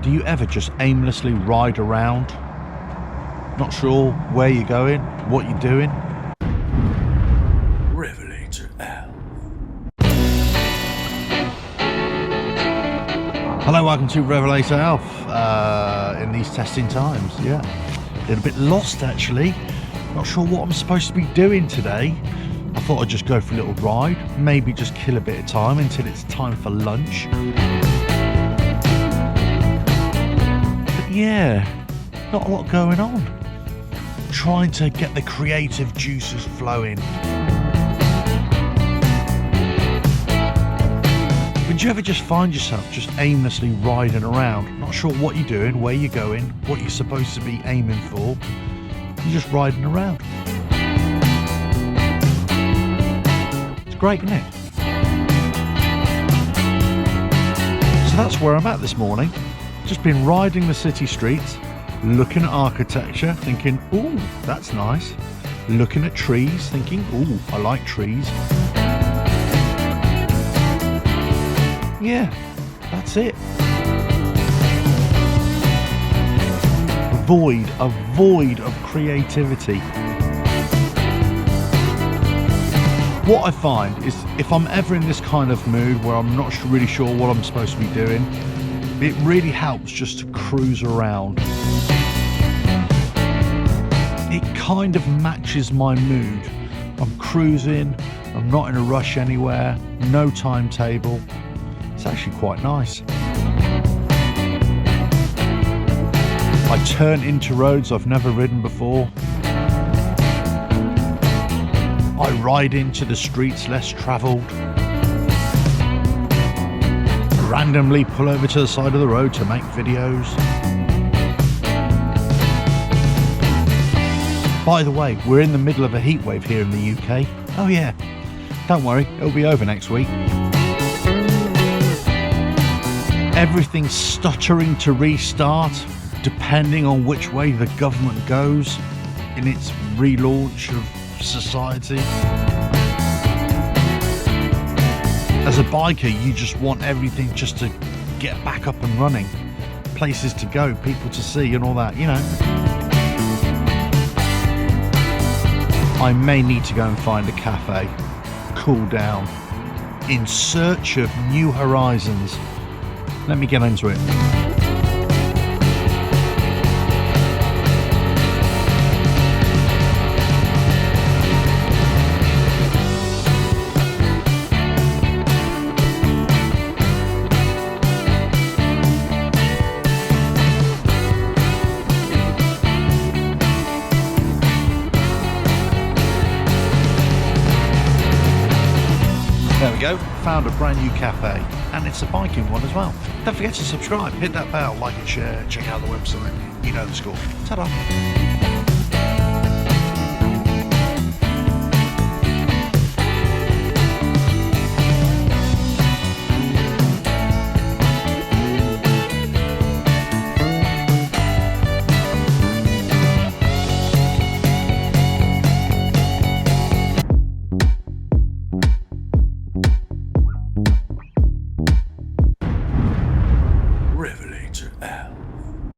Do you ever just aimlessly ride around? Not sure where you're going, what you're doing? RevelatorAlf. Hello, welcome to RevelatorAlf in these testing times. Yeah, a little bit lost actually. Not sure what I'm supposed to be doing today. I thought I'd just go for a little ride, maybe just kill a bit of time until it's time for lunch. But yeah, not a lot going on. Trying to get the creative juices flowing. Would you ever just find yourself just aimlessly riding around, not sure what you're doing, where you're going, what you're supposed to be aiming for? You're just riding around. It's great, isn't it? So that's where I'm at this morning. Just been riding the city streets, looking at architecture, thinking, ooh, that's nice. Looking at trees, thinking, ooh, I like trees. Yeah, that's it. A void of creativity. What I find is if I'm ever in this kind of mood where I'm not really sure what I'm supposed to be doing, it really helps just to cruise around. It kind of matches my mood. I'm cruising, I'm not in a rush anywhere, no timetable. It's actually quite nice. I turn into roads I've never ridden before. I ride into the streets less travelled. Randomly pull over to the side of the road to make videos. By the way, we're in the middle of a heat wave here in the UK. Oh yeah, don't worry, it'll be over next week. Everything's stuttering to restart, depending on which way the government goes in its relaunch of society. As a biker, you just want everything just to get back up and running. Places to go, people to see and all that, you know. I may need to go and find a cafe, cool down, in search of new horizons. Let me get into it. There we go, found a brand new cafe, and it's a biking one as well. Don't forget to subscribe, hit that bell, like and share, check out the website, you know the score. Ta-da!